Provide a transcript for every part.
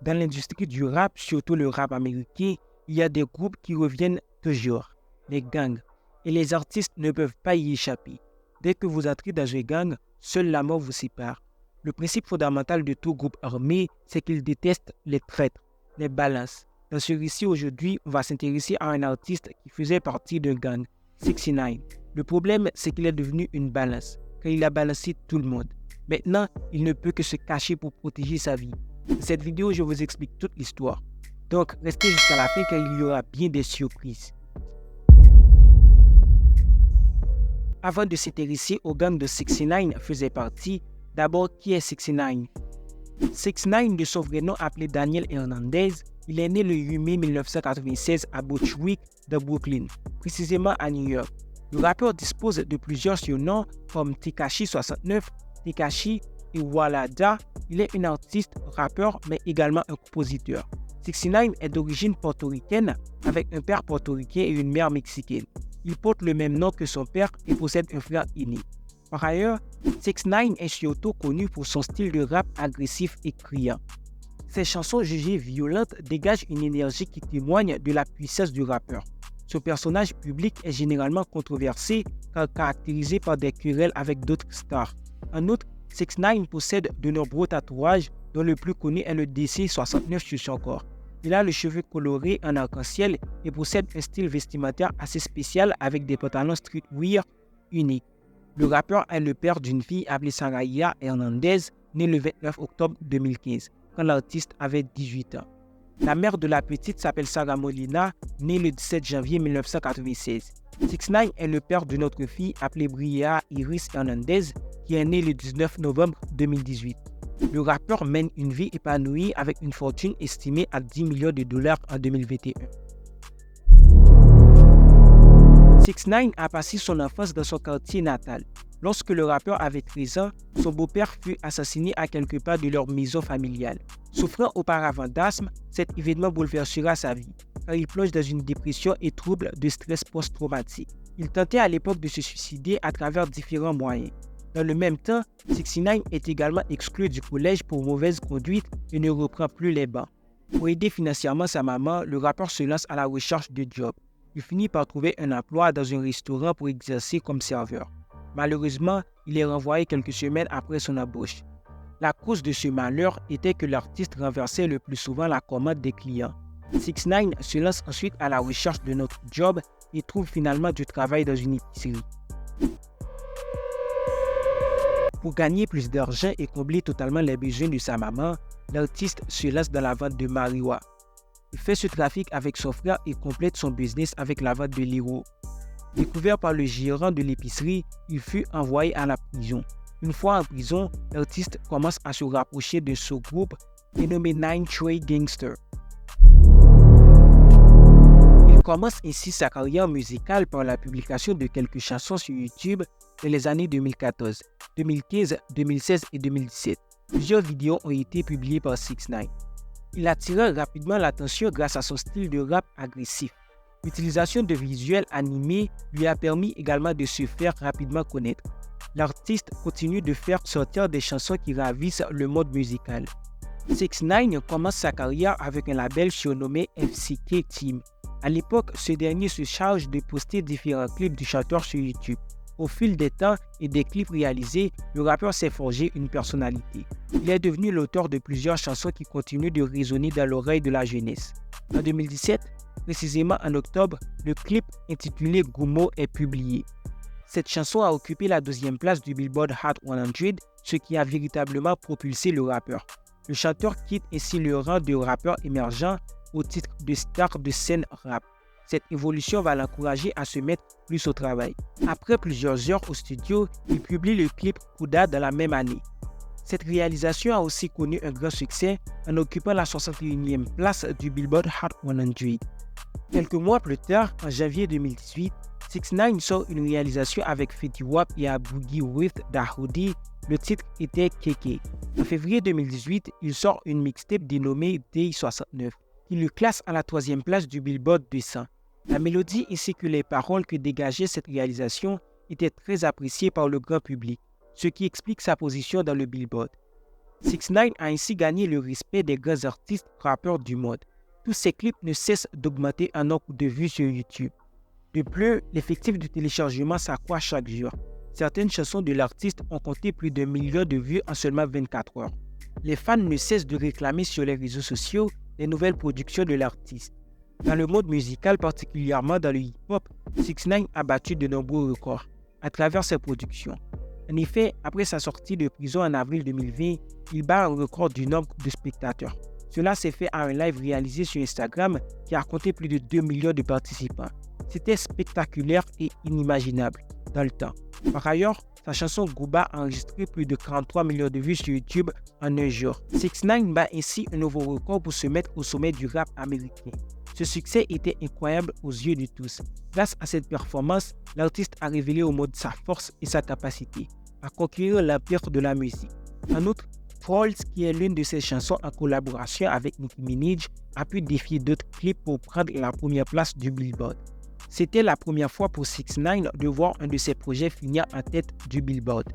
Dans l'industrie du rap, surtout le rap américain, il y a des groupes qui reviennent toujours, les gangs, et les artistes ne peuvent pas y échapper. Dès que vous entrez dans un gang, seule la mort vous sépare. Le principe fondamental de tout groupe armé, c'est qu'il déteste les traîtres, les balances. Dans ce récit aujourd'hui, on va s'intéresser à un artiste qui faisait partie d'un gang, 69. Le problème, c'est qu'il est devenu une balance, car il a balancé tout le monde. Maintenant, il ne peut que se cacher pour protéger sa vie. Dans cette vidéo, je vous explique toute l'histoire. Donc, restez jusqu'à la fin car il y aura bien des surprises. Avant de s'intéresser au gang de 69 faisait partie, d'abord qui est 69? 69 de son vrai nom appelé Daniel Hernandez, il est né le 8 mai 1996 à Bushwick de Brooklyn, précisément à New York. Le rappeur dispose de plusieurs surnoms comme Tekashi 69, Tekashi et Walada. Il est un artiste, rappeur, mais également un compositeur. 69 est d'origine portoricaine avec un père portoricain et une mère mexicaine. Il porte le même nom que son père et possède un frère aîné. Par ailleurs, 69 est surtout connu pour son style de rap agressif et criant. Ses chansons jugées violentes dégagent une énergie qui témoigne de la puissance du rappeur. Son personnage public est généralement controversé car caractérisé par des querelles avec d'autres stars. En outre, 69 possède de nombreux tatouages dont le plus connu est le DC-69 sur son corps. Il a les cheveux colorés en arc-en-ciel et possède un style vestimentaire assez spécial avec des pantalons streetwear uniques. Le rappeur est le père d'une fille appelée Saraya Hernandez, née le 29 octobre 2015, quand l'artiste avait 18 ans. La mère de la petite s'appelle Sarah Molina, née le 17 janvier 1996. 69 est le père d'une autre fille appelée Bria Iris Hernandez, qui est née le 19 novembre 2018. Le rappeur mène une vie épanouie avec une fortune estimée à 10 millions de dollars en 2021. 69 a passé son enfance dans son quartier natal. Lorsque le rappeur avait 13 ans, son beau-père fut assassiné à quelques pas de leur maison familiale. Souffrant auparavant d'asthme, cet événement bouleversera sa vie, car il plonge dans une dépression et troubles de stress post-traumatique. Il tentait à l'époque de se suicider à travers différents moyens. Dans le même temps, 69 est également exclu du collège pour mauvaise conduite et ne reprend plus les bancs. Pour aider financièrement sa maman, le rappeur se lance à la recherche de job. Il finit par trouver un emploi dans un restaurant pour exercer comme serveur. Malheureusement, il est renvoyé quelques semaines après son embauche. La cause de ce malheur était que l'artiste renversait le plus souvent la commande des clients. 69 se lance ensuite à la recherche d'un autre job et trouve finalement du travail dans une épicerie. Pour gagner plus d'argent et combler totalement les besoins de sa maman, l'artiste se lance dans la vente de marijuana. Il fait ce trafic avec son frère et complète son business avec la vente de l'héros. Découvert par le gérant de l'épicerie, il fut envoyé à la prison. Une fois en prison, l'artiste commence à se rapprocher de ce groupe dénommé Nine Trey Gangster. Il commence ainsi sa carrière musicale par la publication de quelques chansons sur YouTube dans les années 2014, 2015, 2016 et 2017. Plusieurs vidéos ont été publiées par 69. Il attira rapidement l'attention grâce à son style de rap agressif. L'utilisation de visuels animés lui a permis également de se faire rapidement connaître. L'artiste continue de faire sortir des chansons qui ravissent le monde musical. 69 commence sa carrière avec un label surnommé FCK Team. À l'époque, ce dernier se charge de poster différents clips du chanteur sur YouTube. Au fil des temps et des clips réalisés, le rappeur s'est forgé une personnalité. Il est devenu l'auteur de plusieurs chansons qui continuent de résonner dans l'oreille de la jeunesse. En 2017, précisément en octobre, le clip intitulé Gumo est publié. Cette chanson a occupé la 12e place du Billboard Hot 100, ce qui a véritablement propulsé le rappeur. Le chanteur quitte ainsi le rang de rappeur émergent au titre de star de scène rap. Cette évolution va l'encourager à se mettre plus au travail. Après plusieurs heures au studio, il publie le clip Kuda dans la même année. Cette réalisation a aussi connu un grand succès en occupant la 61e place du Billboard Hot 100. Quelques mois plus tard, en janvier 2018, 69 sort une réalisation avec Fetty Wap et A Boogie with Dahoudi. Le titre était Keke. En février 2018, il sort une mixtape dénommée Day 69, qui le classe à la 3e place du Billboard 200. La mélodie ainsi que les paroles que dégageait cette réalisation étaient très appréciées par le grand public, ce qui explique sa position dans le Billboard. 6ix9ine a ainsi gagné le respect des grands artistes rappeurs du monde. Tous ses clips ne cessent d'augmenter en nombre de vues sur YouTube. De plus, l'effectif de téléchargement s'accroît chaque jour. Certaines chansons de l'artiste ont compté plus de millions de vues en seulement 24 heures. Les fans ne cessent de réclamer sur les réseaux sociaux les nouvelles productions de l'artiste. Dans le monde musical, particulièrement dans le hip-hop, 6ix9ine a battu de nombreux records à travers ses productions. En effet, après sa sortie de prison en avril 2020, il bat un record du nombre de spectateurs. Cela s'est fait à un live réalisé sur Instagram qui a compté plus de 2 millions de participants. C'était spectaculaire et inimaginable dans le temps. Par ailleurs, sa chanson Gooba a enregistré plus de 43 millions de vues sur YouTube en un jour. 6ix9ine bat ainsi un nouveau record pour se mettre au sommet du rap américain. Ce succès était incroyable aux yeux de tous. Grâce à cette performance, l'artiste a révélé au monde sa force et sa capacité à conquérir l'empire de la musique. En outre, Falls, qui est l'une de ses chansons en collaboration avec Nicki Minaj, a pu défier d'autres clips pour prendre la première place du Billboard. C'était la première fois pour 6ix9ine de voir un de ses projets finir en tête du Billboard.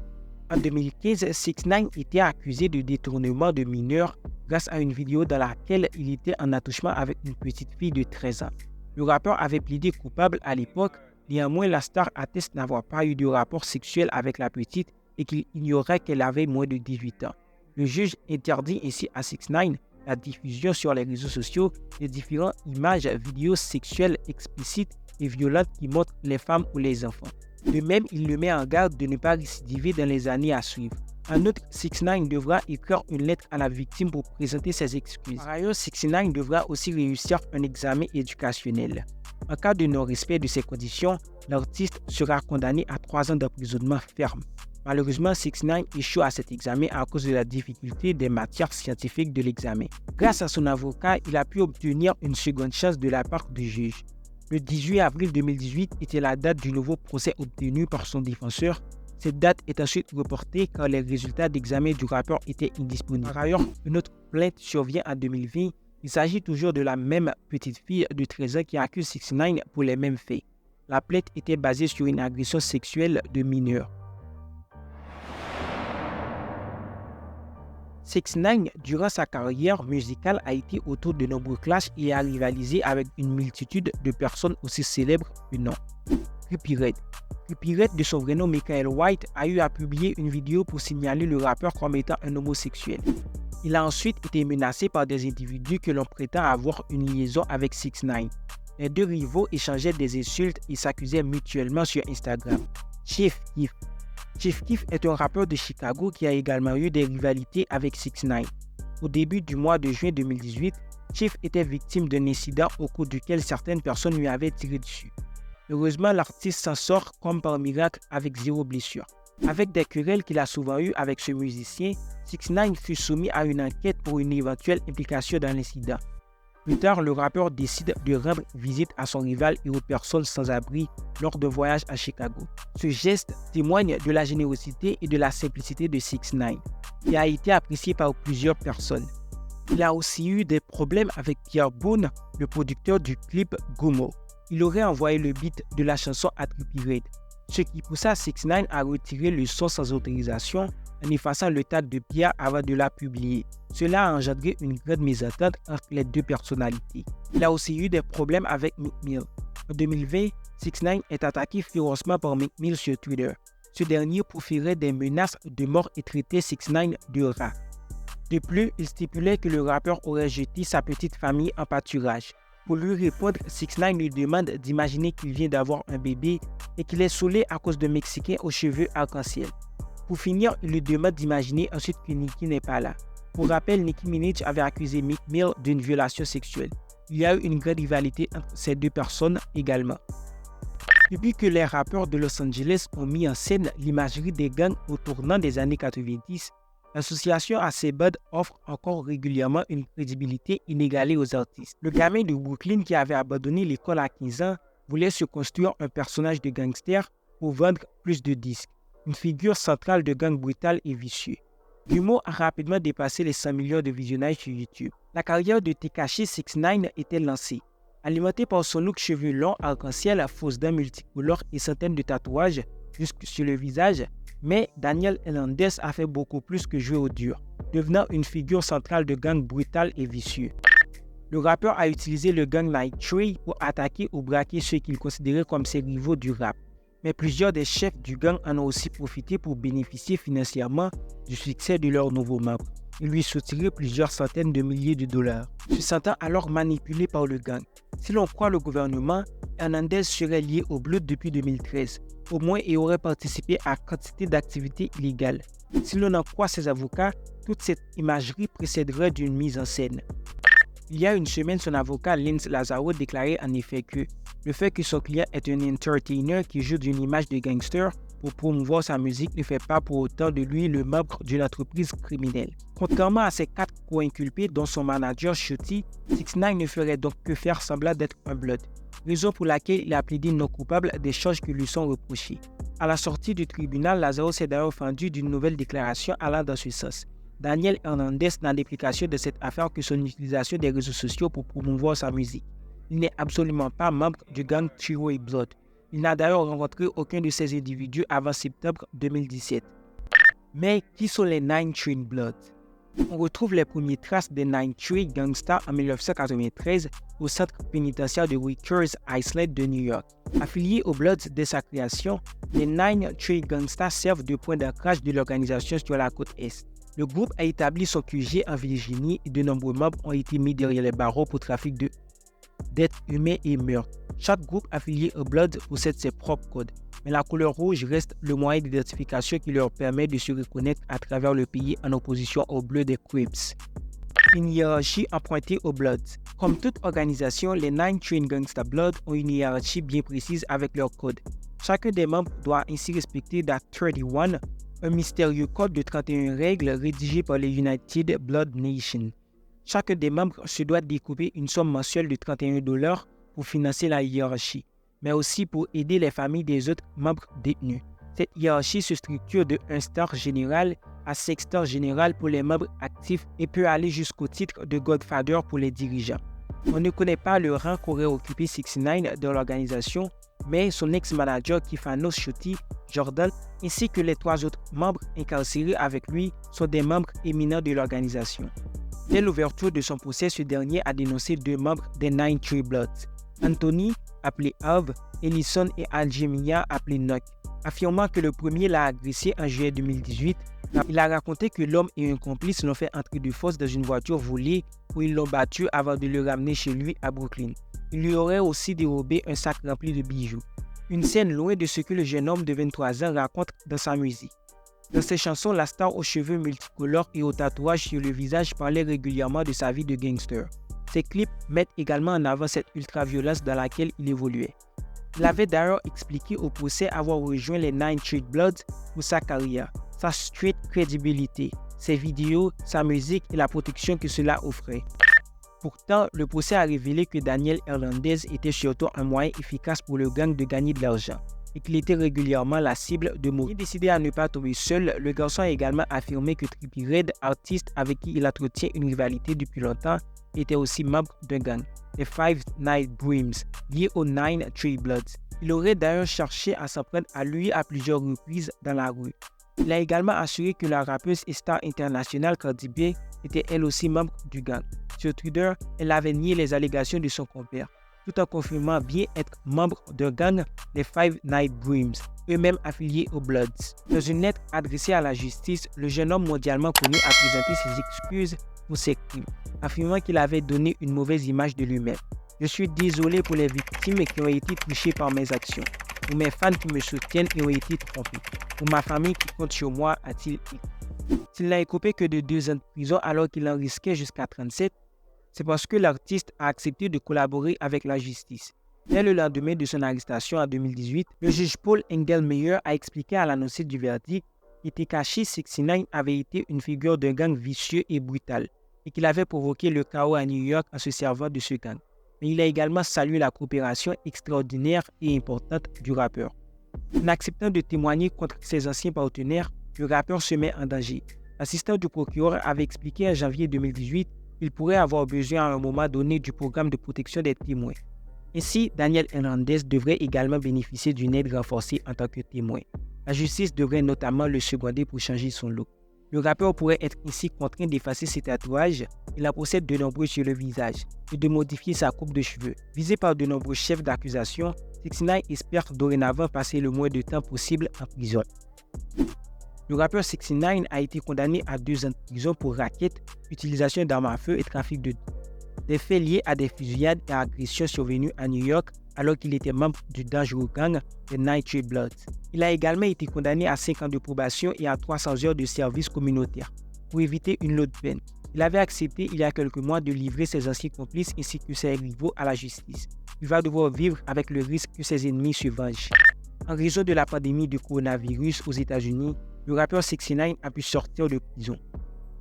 En 2015, 6ix9ine était accusé de détournement de mineurs grâce à une vidéo dans laquelle il était en attouchement avec une petite fille de 13 ans. Le rappeur avait plaidé coupable à l'époque, néanmoins la star atteste n'avoir pas eu de rapport sexuel avec la petite et qu'il ignorait qu'elle avait moins de 18 ans. Le juge interdit ainsi à 6ix9ine la diffusion sur les réseaux sociaux des différentes images, vidéos sexuelles explicites et violentes qui montrent les femmes ou les enfants. De même, il le met en garde de ne pas récidiver dans les années à suivre. En outre, 6ix9ine devra écrire une lettre à la victime pour présenter ses excuses. Par ailleurs, 6ix9ine devra aussi réussir un examen éducationnel. En cas de non-respect de ces conditions, l'artiste sera condamné à 3 ans d'emprisonnement ferme. Malheureusement, 6ix9ine échoue à cet examen à cause de la difficulté des matières scientifiques de l'examen. Grâce à son avocat, il a pu obtenir une seconde chance de la part du juge. Le 18 avril 2018 était la date du nouveau procès obtenu par son défenseur. Cette date est ensuite reportée car les résultats d'examen du rappeur étaient indisponibles. Par ailleurs, une autre plainte survient en 2020. Il s'agit toujours de la même petite fille de 13 ans qui accuse 6ix9ine pour les mêmes faits. La plainte était basée sur une agression sexuelle de mineur. 6ix9ine, durant sa carrière musicale, a été autour de nombreux clashs et a rivalisé avec une multitude de personnes aussi célèbres que non. Trippie Redd. Trippie Redd, de son vrai nom Michael White, a eu à publier une vidéo pour signaler le rappeur comme étant un homosexuel. Il a ensuite été menacé par des individus que l'on prétend avoir une liaison avec 6ix9ine. Les deux rivaux échangeaient des insultes et s'accusaient mutuellement sur Instagram. Chief Keef. Chief Keef est un rappeur de Chicago qui a également eu des rivalités avec 6ix9ine. Au début du mois de juin 2018, Chief était victime d'un incident au cours duquel certaines personnes lui avaient tiré dessus. Heureusement, l'artiste s'en sort comme par miracle avec 0 blessure. Avec des querelles qu'il a souvent eues avec ce musicien, 6ix9ine fut soumis à une enquête pour une éventuelle implication dans l'incident. Plus tard, le rappeur décide de rendre visite à son rival et aux personnes sans abri lors d'un voyage à Chicago. Ce geste témoigne de la générosité et de la simplicité de 6ix9ine, qui a été apprécié par plusieurs personnes. Il a aussi eu des problèmes avec Pierre Boone, le producteur du clip Gummo. Il aurait envoyé le beat de la chanson à Trippie Redd, ce qui poussa 6ix9ine à retirer le son sans autorisation en effaçant le tag de Pierre avant de la publier. Cela a engendré une grande mésentente entre les deux personnalités. Il a aussi eu des problèmes avec Meek Mill. En 2020, 6ix9ine est attaqué férocement par Meek Mill sur Twitter. Ce dernier proférait des menaces de mort et traitait 6ix9ine de rat. De plus, il stipulait que le rappeur aurait jeté sa petite famille en pâturage. Pour lui répondre, 6ix9ine lui demande d'imaginer qu'il vient d'avoir un bébé et qu'il est saoulé à cause de Mexicains aux cheveux arc-en-ciel. Pour finir, il lui demande d'imaginer ensuite que Nicki n'est pas là. Pour rappel, Nicki Minaj avait accusé Meek Mill d'une violation sexuelle. Il y a eu une grande rivalité entre ces deux personnes également. Depuis que les rappeurs de Los Angeles ont mis en scène l'imagerie des gangs au tournant des années 90, l'association à ces bandes offre encore régulièrement une crédibilité inégalée aux artistes. Le gamin de Brooklyn qui avait abandonné l'école à 15 ans voulait se construire un personnage de gangster pour vendre plus de disques. Une figure centrale de gang brutal et vicieux. Gummo a rapidement dépassé les 100 millions de visionnages sur YouTube. La carrière de Tekashi 6ix9ine était lancée. Alimenté par son look cheveux longs, arc-en-ciel, fausses dents multicolores et centaines de tatouages jusque sur le visage, mais Daniel Hernandez a fait beaucoup plus que jouer au dur. devenant une figure centrale de gang brutal et vicieux. Le rappeur a utilisé le gang Night Tree pour attaquer ou braquer ceux qu'il considérait comme ses rivaux du rap. Mais plusieurs des chefs du gang en ont aussi profité pour bénéficier financièrement du succès de leurs nouveaux membres et lui soutirer plusieurs centaines de milliers de dollars, se sentant alors manipulé par le gang. Si l'on croit le gouvernement, Hernandez serait lié au Blood depuis 2013, au moins et aurait participé à quantité d'activités illégales. Si l'on en croit ses avocats, toute cette imagerie précéderait d'une mise en scène. Il y a une semaine, son avocat Lince Lazaro déclarait en effet que le fait que son client est un entertainer qui joue d'une image de gangster pour promouvoir sa musique ne fait pas pour autant de lui le membre d'une entreprise criminelle. Contrairement à ses 4 co-inculpés dont son manager Shotty, 6ix9ine ne ferait donc que faire semblant d'être un Blood, raison pour laquelle il a plaidé non coupable des charges qui lui sont reprochées. À la sortie du tribunal, Lazaro s'est d'ailleurs fendu d'une nouvelle déclaration allant dans ce sens. Daniel Hernandez n'a d'implication de cette affaire que son utilisation des réseaux sociaux pour promouvoir sa musique. Il n'est absolument pas membre du gang Treeway Blood. Il n'a d'ailleurs rencontré aucun de ces individus avant septembre 2017. Mais qui sont les Nine Tree Bloods? On retrouve les premières traces des Nine Tree Gangsta en 1993 au centre pénitentiaire de Rikers Island de New York. Affiliés aux Bloods dès sa création, les Nine Tree Gangsta servent de point d'ancrage de l'organisation sur la côte Est. Le groupe a établi son QG en Virginie et de nombreux membres ont été mis derrière les barreaux pour trafic d'êtres humains et meurtres. Chaque groupe affilié aux Bloods possède ses propres codes, mais la couleur rouge reste le moyen d'identification qui leur permet de se reconnaître à travers le pays en opposition au bleu des Crips. Une hiérarchie empruntée aux Bloods. Comme toute organisation, les Nine Tree Gangsta Bloods ont une hiérarchie bien précise avec leurs codes. Chacun des membres doit ainsi respecter la 31, un mystérieux code de 31 règles rédigé par les United Blood Nations. Chacun des membres se doit découper une somme mensuelle de $31 pour financer la hiérarchie, mais aussi pour aider les familles des autres membres détenus. Cette hiérarchie se structure de 1 star général à 5 stars général pour les membres actifs et peut aller jusqu'au titre de Godfather pour les dirigeants. On ne connaît pas le rang qu'aurait occupé 6ix9ine dans l'organisation, mais son ex-manager Kifanos Shotty, Jordan, ainsi que les 3 autres membres incarcérés avec lui sont des membres éminents de l'organisation. Dès l'ouverture de son procès, ce dernier a dénoncé 2 membres des Nine Tree Bloods, Anthony, appelé Ave, Ellison et Aljemiya, appelé Nock, affirmant que le premier l'a agressé en juillet 2018. Il a raconté que l'homme et un complice l'ont fait entrer de force dans une voiture volée où ils l'ont battu avant de le ramener chez lui à Brooklyn. Il lui aurait aussi dérobé un sac rempli de bijoux. Une scène loin de ce que le jeune homme de 23 ans raconte dans sa musique. Dans ses chansons, la star aux cheveux multicolores et aux tatouages sur le visage parlait régulièrement de sa vie de gangster. Ses clips mettent également en avant cette ultra-violence dans laquelle il évoluait. Il avait d'ailleurs expliqué au procès avoir rejoint les Nine Tree Bloods pour sa carrière, sa street crédibilité, ses vidéos, sa musique et la protection que cela offrait. Pourtant, le procès a révélé que Daniel Hernandez était surtout un moyen efficace pour le gang de gagner de l'argent et qu'il était régulièrement la cible de mots. Décidé à ne pas tomber seul, le garçon a également affirmé que Trippie Redd, artiste avec qui il entretient une rivalité depuis longtemps, était aussi membre d'un gang, les Five Night Dreams, lié aux Nine Tree Bloods. Il aurait d'ailleurs cherché à s'en prendre à lui à plusieurs reprises dans la rue. Il a également assuré que la rappeuse et star internationale Cardi B était elle aussi membre du gang. Sur Twitter, elle avait nié les allégations de son compère, tout en confirmant bien être membre d'un gang, les Five Night Dreams, eux-mêmes affiliés aux Bloods. Dans une lettre adressée à la justice, le jeune homme mondialement connu a présenté ses excuses pour ses crimes, affirmant qu'il avait donné une mauvaise image de lui-même. Je suis désolé pour les victimes qui ont été touchées par mes actions, pour mes fans qui me soutiennent et ont été trompés, pour ma famille qui compte sur moi, a-t-il dit. S'il n'a écopé que de 2 ans de prison alors qu'il en risquait jusqu'à 37, c'est parce que l'artiste a accepté de collaborer avec la justice. Dès le lendemain de son arrestation en 2018, le juge Paul Engelmeyer a expliqué à l'annoncé du verdict qu'était caché 6ix9ine avait été une figure d'un gang vicieux et brutal et qu'il avait provoqué le chaos à New York en se servant de ce gang. Mais il a également salué la coopération extraordinaire et importante du rappeur. En acceptant de témoigner contre ses anciens partenaires, le rappeur se met en danger. L'assistant du procureur avait expliqué en janvier 2018 qu'il pourrait avoir besoin à un moment donné du programme de protection des témoins. Ainsi, Daniel Hernandez devrait également bénéficier d'une aide renforcée en tant que témoin. La justice devrait notamment le seconder pour changer son look. Le rappeur pourrait être ainsi contraint d'effacer ses tatouages, il en possède de nombreux sur le visage, et de modifier sa coupe de cheveux. Visé par de nombreux chefs d'accusation, 6ix9ine espère dorénavant passer le moins de temps possible en prison. Le rappeur 6ix9ine a été condamné à 2 ans de prison pour racket, utilisation d'armes à feu et trafic de drogue. Des faits liés à des fusillades et agressions survenues à New York alors qu'il était membre du dangereux gang The Nitrate Bloods. Il a également été condamné à 5 ans de probation et à 300 heures de service communautaire pour éviter une lourde peine. Il avait accepté il y a quelques mois de livrer ses anciens complices ainsi que ses rivaux à la justice. Il va devoir vivre avec le risque que ses ennemis se vengent. En raison de la pandémie du coronavirus aux États-Unis, le rappeur 6ix9ine a pu sortir de prison.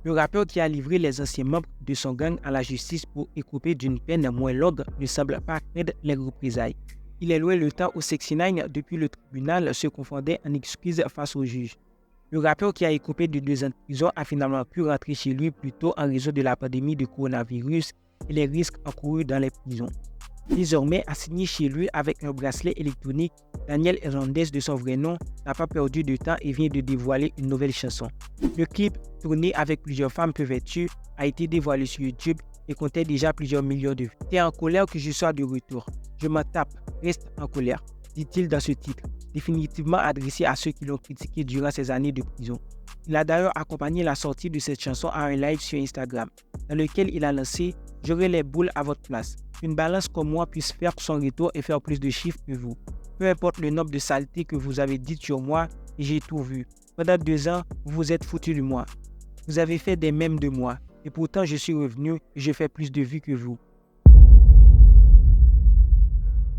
Le rappeur qui a livré les anciens membres de son gang à la justice pour écoper d'une peine moins longue ne semble pas craindre les représailles. Il est loin le temps où 6ix9ine, depuis le tribunal, se confondait en excuses face au juge. Le rappeur qui a écopé de 2 ans de prison a finalement pu rentrer chez lui plus tôt en raison de la pandémie de coronavirus et les risques encourus dans les prisons. Désormais assigné chez lui avec un bracelet électronique, Daniel Hernandez de son vrai nom n'a pas perdu de temps et vient de dévoiler une nouvelle chanson. Le clip, tourné avec plusieurs femmes peu vêtues, a été dévoilé sur YouTube et comptait déjà plusieurs millions de vues. « T'es en colère que je sois de retour. Je m'en tape, reste en colère », dit-il dans ce titre, définitivement adressé à ceux qui l'ont critiqué durant ces années de prison. Il a d'ailleurs accompagné la sortie de cette chanson à un live sur Instagram, dans lequel il a lancé « J'aurai les boules à votre place. Une balance comme moi puisse faire son retour et faire plus de chiffres que vous. Peu importe le nombre de saletés que vous avez dites sur moi, et j'ai tout vu. Pendant 2 ans, vous vous êtes foutu de moi. Vous avez fait des mèmes de moi, et pourtant je suis revenu et je fais plus de vues que vous. »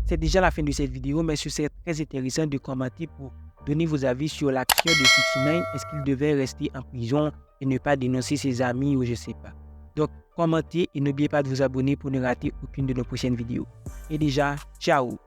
C'est déjà la fin de cette vidéo, mais ce serait très intéressant de commenter pour donner vos avis sur l'action de 6ix9ine. Est-ce qu'il devait rester en prison et ne pas dénoncer ses amis ou je sais pas. Donc, commentez et n'oubliez pas de vous abonner pour ne rater aucune de nos prochaines vidéos. Et déjà, ciao!